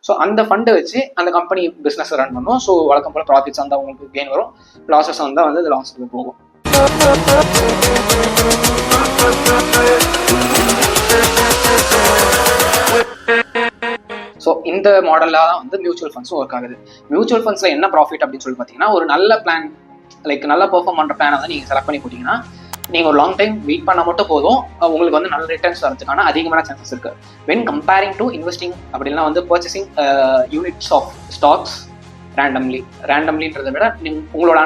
So அந்த ஃபண்டை வச்சு அந்த கம்பெனி பிஸ்னஸ் ரன் பண்ணும். ஸோ வழக்கம் போல் ப்ராஃபிட்ஸ் வந்தால் உங்களுக்கு கெயின் வரும், லாஸஸ் வந்தால் வந்து அது லாஸுக்கு போகும். ஸோ இந்த மாடலில் தான் வந்து மியூச்சுவல் ஃபண்ட்ஸும் ஒர்க் ஆகுது. மியூச்சுவல் ஃபண்ட்ஸில் என்ன ப்ராஃபிட் அப்படின்னு சொல்லி பார்த்தீங்கன்னா, ஒரு நல்ல பிளான் லைக் நல்லா பெர்ஃபார்ம் பண்ணுற பிளானை வந்து நீங்கள் செலக்ட் பண்ணி போட்டிங்கன்னா நீங்கள் ஒரு லாங் டைம் வெயிட் பண்ணால் மட்டும் போதும், உங்களுக்கு வந்து நல்ல ரிட்டர்ன்ஸ் வரதுக்கான அதிகமான சான்சஸ் இருக்குது. வென் கம்பேரிங் டு இன்வெஸ்டிங் அப்படின்னா வந்து பர்ச்சேசிங் யூனிட்ஸ் ஆஃப் ஸ்டாக்ஸ் ரேண்டம்லின்றதை விட உங்களோட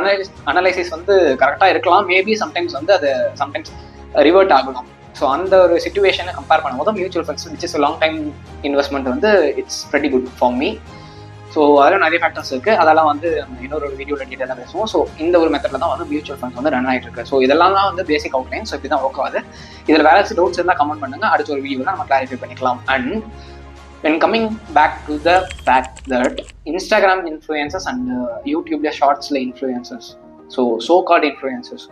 அனலைசிஸ் வந்து கரெக்டாக இருக்கலாம், மேபி சம்டைம்ஸ் வந்து அது சம்டைம்ஸ் ரிவர்ட் ஆகலாம். ஸோ அந்த ஒரு சிச்சுவேஷனை கம்பேர் பண்ணும்போது mutual funds which is long time investment வந்து it's very good for me. So அதில் நிறைய ஃபேக்டர்ஸ் இருக்குது, அதெல்லாம் வந்து நம்ம இன்னொரு வீடியோவில் டீட்டெயிலாக பேசுவோம். ஸோ இந்த ஒரு மெத்தடில் தான் வந்து மியூச்சுவல் ஃபண்ட்ஸ் வந்து ரன் ஆகிட்டு இருக்கு. ஸோ இதெல்லாம் தான் வந்து பேசிக் அவுட்லைன். ஸோ இப்படி தான் ஒர்க் ஆகுது. இதில் வேறு டவுட்ஸ் இருந்தால் கமெண்ட் பண்ணுங்கள், அடுத்த ஒரு வீடியோவில் நம்ம கிளாரிஃபை பண்ணிக்கலாம். And when coming back to the fact that Instagram influencers and YouTube shorts influencers, so called influencers,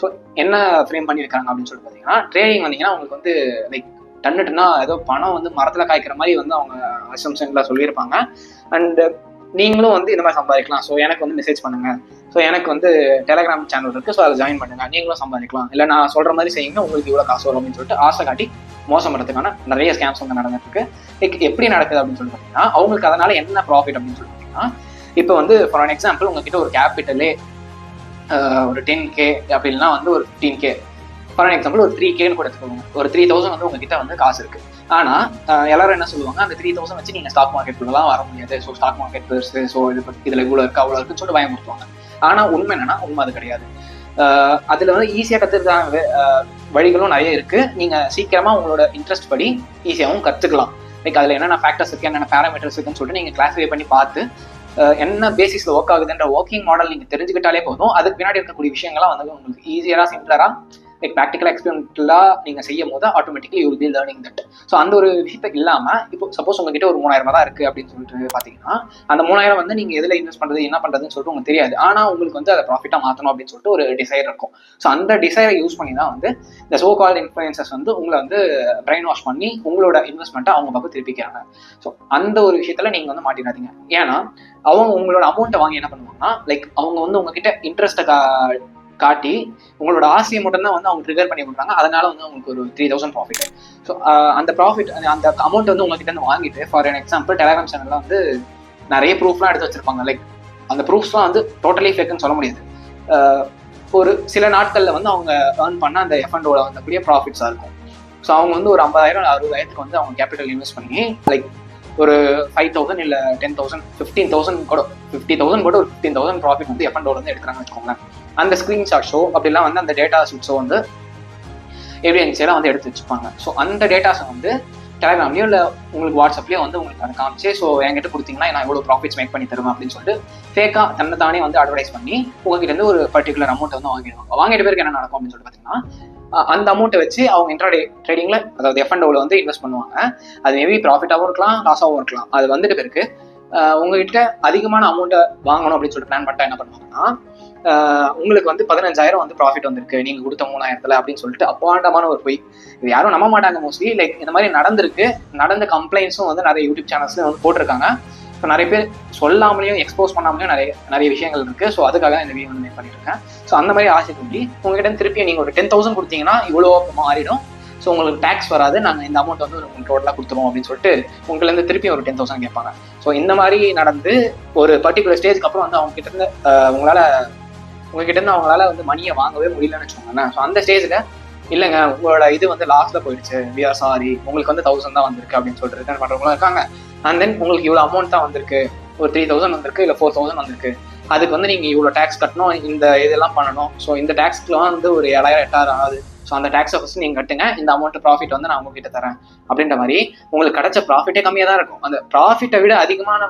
so என்ன ஃப்ரேம் பண்ணி வைக்கிறாங்க அப்படின்னு சொல்லிட்டு பார்த்தீங்கன்னா, ட்ரேடிங் வந்தீங்கன்னா உங்களுக்கு வந்து லைக் டன்னுட்டுனா ஏதோ பணம் வந்து மரத்தில் காய்க்கிற மாதிரி வந்து அவங்க அசம்ஷன்ல சொல்லியிருப்பாங்க. அண்ட் நீங்களும் வந்து இந்த மாதிரி சம்பாதிக்கலாம், ஸோ எனக்கு வந்து மெசேஜ் பண்ணுங்கள், ஸோ எனக்கு வந்து டெலிகிராம் சேனல் இருக்குது, ஸோ அதை ஜாயின் பண்ணுங்கள், நீங்களும் சம்பாதிக்கலாம், இல்லை நான் சொல்கிற மாதிரி செய்யுங்க, உங்களுக்கு இவ்வளோ காசு வரும் அப்படின்னு சொல்லிட்டு ஆசை காட்டி மோசம் பண்ணுறதுக்கான நிறைய ஸ்கேம்ஸ் வந்து நடந்துட்டு இருக்கு. லைக் எப்படி நடக்குது அப்படின்னு சொல்லி பார்த்தீங்கன்னா, அவங்களுக்கு அதனால என்ன ப்ராஃபிட் அப்படின்னு சொல்லி பார்த்தீங்கன்னா, இப்போ வந்து ஃபார் அன் எக்ஸாம்பிள் உங்ககிட்ட ஒரு கேபிட்டலே ஒரு 10K அப்படின்னா வந்து ஒரு 15K, ஃபார் அன் எக்ஸாம்பிள் ஒரு 3Kன்னு கூட எடுத்துக்கோங்க. ஒரு 3000 வந்து உங்ககிட்ட வந்து காசு இருக்குது. ஆனால் எல்லாரும் என்ன சொல்லுவாங்க, அந்த 3000 வச்சு நீங்கள் ஸ்டாக் மார்க்கெட்டுக்குள்ளலாம் வர முடியாது, ஸோ ஸ்டாக் மார்க்கெட் பெருசு, ஸோ இதில் இவ்வளோ இருக்குது அவ்வளோ இருக்குன்னு சொல்லிட்டு பயமுறுத்துவாங்க. ஆனால் உண்மை என்னன்னா, உண்மை அது கிடையாது. அதில் வந்து ஈஸியாக கற்றுக்கிற வழிகளும் நிறைய இருக்குது. நீங்கள் சீக்கிரமாக உங்களோட இன்ட்ரெஸ்ட் படி ஈஸியாகவும் கற்றுக்கலாம். லைக் அதில் என்னென்ன ஃபேக்டர்ஸ் இருக்குது, என்னென்ன பேராமீட்டர்ஸ் இருக்குன்னு சொல்லிட்டு நீங்கள் கிளாஸிஃபை பண்ணி பார்த்து என்ன பேசிஸில் ஒர்க் ஆகுதுன்ற ஒர்க்கிங் மாடல் நீங்கள் தெரிஞ்சுக்கிட்டாலே போதும். அதுக்கு பின்னாடி இருக்கக்கூடிய விஷயங்கள்லாம் வந்து உங்களுக்கு ஈஸியராக சிம்பிளராக லைக் ப்ராக்டிக்கல் எக்ஸ்பெரிமெண்ட்லாம் நீங்கள் செய்யும் போது automatically you will be learning that. So அந்த ஒரு விஷயத்தை இல்லாமல் இப்போ சப்போஸ் உங்ககிட்ட ஒரு 3000 தான் இருக்குது அப்படின்னு சொல்லிட்டு பார்த்தீங்கன்னா, அந்த 3000 வந்து நீங்கள் எதில் இன்வெஸ்ட் பண்ணுறது என்ன பண்ணுறதுன்னு சொல்லிட்டு உங்களுக்கு தெரியாது. ஆனால் உங்களுக்கு வந்து அதை ப்ராஃபிட்டாக மாற்றணும் அப்படின்னு சொல்லிட்டு ஒரு டிசைர் இருக்கும். ஸோ அந்த டிசைரை யூஸ் பண்ணி தான் வந்து இந்த சோ கால்ட் இன்ஃப்ளூயன்சர்ஸ் வந்து உங்களை வந்து பிரெயின் வாஷ் பண்ணி உங்களோட இன்வெஸ்ட்மெண்ட்டை அவங்க பக்கம் திருப்பிக்கிறாங்க. ஸோ அந்த ஒரு விஷயத்தில் நீங்கள் வந்து மாட்டிடாதீங்க. ஏன்னா அவங்க உங்களோட அமௌண்ட்டை வாங்கி என்ன பண்ணுவாங்கன்னா, லைக் அவங்க வந்து உங்ககிட்ட இன்ட்ரெஸ்ட்டை காட்டி உங்களோட ஆசையை மட்டும்தான் வந்து அவங்க ட்ரிகர் பண்ணி கொடுக்குறாங்க. அதனால வந்து உங்களுக்கு ஒரு 3000 ப்ராஃபிட். ஸோ அந்த ப்ராஃபிட் அந்த அமௌண்ட் வந்து உங்ககிட்ட வந்து வாங்கிட்டு, ஃபார் அன் எக்ஸாம்பிள் டெலிகிராம் சேனல்ல வந்து நிறைய ப்ரூஃப்லாம் எடுத்து வச்சிருப்பாங்க. லைக் அந்த ப்ரூஃப்ஸ்லாம் வந்து டோட்டலி ஃபேக்குன்னு சொல்ல முடியாது. ஒரு சில நாட்களில் வந்து அவங்க ஏர்ன் பண்ண அந்த F&O வந்தக்கூடிய ப்ராஃபிட்ஸாக இருக்கும். ஸோ அவங்க வந்து ஒரு 50,000 60,000 வந்து அவங்க கேபிட்டல் இன்வெஸ்ட் பண்ணி லைக் ஒரு 5,000 இல்லை 10,000 15,000 கூட 50,000 கூட ஒரு 15,000 ப்ராஃபிட் வந்து F&O வந்து எடுக்கிறாங்கன்னு வச்சுக்கோங்களேன். அந்த ஸ்க்ரீன்ஷாட் ஷோ அப்படிலாம் வந்து அந்த டேட்டா ஷோ வந்து எவிடன்ஸெல்லாம் வந்து எடுத்து வச்சுப்பாங்க. ஸோ அந்த டேட்டாஸை வந்து டெலிகிராம்லேயோ இல்லை உங்களுக்கு வாட்ஸ்அப்லேயோ வந்து உங்களுக்கு அதை காமிச்சு, ஸோ என்கிட்ட கொடுத்தீங்கன்னா நான் எவ்வளோ ப்ராஃபிட்ஸ் மேக் பண்ணி தருவேன் அப்படின்னு சொல்லிட்டு ஃபேக்காக தன்னை தானே வந்து அட்வர்டைஸ் பண்ணி உங்ககிட்ட இருந்து ஒரு பர்டிகுலர் அமௌண்ட் வந்து வாங்கிடுவாங்க. வாங்கிட்ட பேருக்கு என்ன நடக்கும் அப்படின்னு சொல்லிட்டு பார்த்தீங்கன்னா, அந்த அமௌண்ட்டை வச்சு அவங்க இன்ட்ராடே ட்ரேடிங்கில் அதாவது F&O வந்து இன்வெஸ்ட் பண்ணுவாங்க. அது மேபி ப்ராஃபிட்டாகவும் இருக்கலாம், லாஸாகவும் இருக்கலாம். அது வந்துட்டு பிறகு உங்ககிட்ட அதிகமான அமௌண்ட்டை வாங்கணும் அப்படின்னு சொல்லிட்டு பிளான் பண்ணிட்டா என்ன பண்ணுவாங்கன்னா, உங்களுக்கு வந்து 15,000 வந்து ப்ராஃபிட் வந்திருக்கு நீங்கள் கொடுத்த 3,000 அப்படின்னு சொல்லிட்டு அப்பாண்டமான ஒரு பொய். இது யாரும் நம்ப மாட்டாங்க மோஸ்ட்லி. லைக் இந்த மாதிரி நடந்த கம்ப்ளைண்ட்ஸும் வந்து நிறைய யூடியூப் சேனல்ஸ்ல வந்து போட்டிருக்காங்க. ஸோ நிறைய பேர் சொல்லாமலேயும் எக்ஸ்போஸ் பண்ணாமலேயும் நிறைய விஷயங்கள் இருக்குது. ஸோ அதுக்காக இந்த வீடியோ வந்து மேக் பண்ணியிருக்கேன். ஸோ அந்த மாதிரி ஆசை தூண்டி உங்ககிட்ட திருப்பி நீங்கள் ஒரு 10,000 கொடுத்தீங்கன்னா இவ்வளோ மாறிடும், ஸோ உங்களுக்கு டேக்ஸ் வராது, நாங்கள் இந்த அமௌண்ட் வந்து உங்களுக்கு டோட்டலாக கொடுத்துருவோம் அப்படின்னு சொல்லிட்டு உங்களிருந்து திருப்பி ஒரு 10,000 கேட்பாங்க. ஸோ இந்த மாதிரி நடந்து ஒரு பர்டிகுலர் ஸ்டேஜ்க்கு அப்புறம் வந்து அவங்க கிட்ட இருந்து உங்ககிட்ட இருந்து அவங்களால வந்து மணியை வாங்கவே முடியலன்னு வச்சுக்கோங்களேன். ஸோ அந்த ஸ்டேஜில் இல்லைங்க உங்களோட இது வந்து லாஸ்ட்டில் போயிடுச்சு, வி ஆர் சாரி, உங்களுக்கு வந்து 1000 தான் வந்திருக்கு அப்படின்னு சொல்லிட்டு ரிட்டர்ன் பண்ணுறவங்களும் இருக்காங்க. அண்ட் தென் உங்களுக்கு இவ்வளோ அமௌண்ட் தான் வந்திருக்கு, ஒரு 3,000 வந்திருக்கு, இல்லை 4,000 வந்திருக்கு, அதுக்கு வந்து நீங்கள் இவ்வளோ டேக்ஸ் கட்டணும், இந்த இதெல்லாம் பண்ணணும், ஸோ இந்த டேக்ஸ்க்குலாம் வந்து ஒரு 7,000 8,000 ஆகுது, ஸோ அந்த டேக்ஸை ஃபஸ்ட்டு நீங்கள் கட்டுங்க, இந்த அமௌண்ட் ப்ராஃபிட் வந்து நான் உங்ககிட்ட தரேன் அப்படின்ற மாதிரி உங்களுக்கு கிடைச்ச ப்ராஃபிட்டே கம்மியாக தான் இருக்கும். அந்த ப்ராஃபிட்டை விட அதிகமான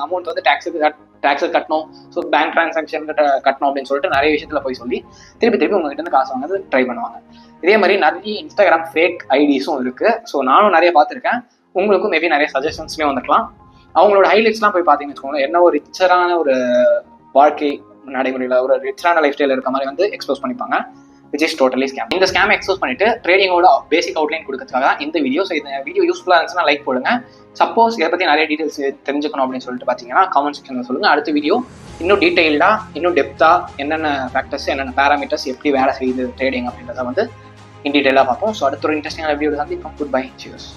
அமௌண்ட் வந்து டேக்ஸை கட்டணும், ஸோ பேங்க் டிரான்சாக்ஷன் கட்டணும் அப்படின்னு சொல்லிட்டு நிறைய விஷயத்தில் போய் சொல்லி திருப்பி உங்ககிட்ட இருந்து காசு வாங்குறது ட்ரை பண்ணுவாங்க. இதே மாதிரி நிறைய இன்ஸ்டாகிராம் ஃபேக் ஐடிஸும் இருக்குது. ஸோ நானும் நிறைய பார்த்துருக்கேன், உங்களுக்கும் மேபி நிறைய சஜஷன்ஸ்மே வந்துருக்கலாம். அவங்களோட ஹைலைட்ஸ்லாம் போய் பார்த்தீங்கன்னு வச்சுக்கோங்களேன், என்ன ஒரு ரிச்சரான ஒரு வாழ்க்கை நடைமுறையில் ஒரு ரிச்சரான லைஃப் ஸ்டைல் இருக்க மாதிரி வந்து எக்ஸ்போஸ் பண்ணிப்பாங்க. Which is totally scam. இந்த ஸ்கேம் எக்ஸ்போஸ் பண்ணிட்டு ட்ரேடிங்கோட பேசிக் அவுட்லைன் கொடுக்கறதுக்காக தான் இந்த வீடியோ. ஸோ இந்த வீடியோ யூஸ்ஃபுல்லாக இருந்துச்சுன்னா லைக் போடுங்க. சப்போஸ் இதை பற்றி நிறைய டீடைல்ஸ் தெரிஞ்சுக்கணும் அப்படின்னு சொல்லிட்டு பார்த்தீங்கன்னா கமெண்ட் செக்ஷனில் சொல்லுங்கள். அடுத்த வீடியோ இன்னும் டீட்டெயில்டாக, இன்னும் டெப்த்தாக என்னென்ன ஃபேக்டர்ஸ், என்னென்ன பேராமீட்டர்ஸ், எப்படி வேலை செய்யுது ட்ரேடிங் அப்படின்றத வந்து இன் டீட்டெயிலாக பார்ப்போம். ஸோ அடுத்த ஒரு இன்ட்ரெஸ்டிங்கான வீடியோ சந்திப்போம். Good bye, cheers.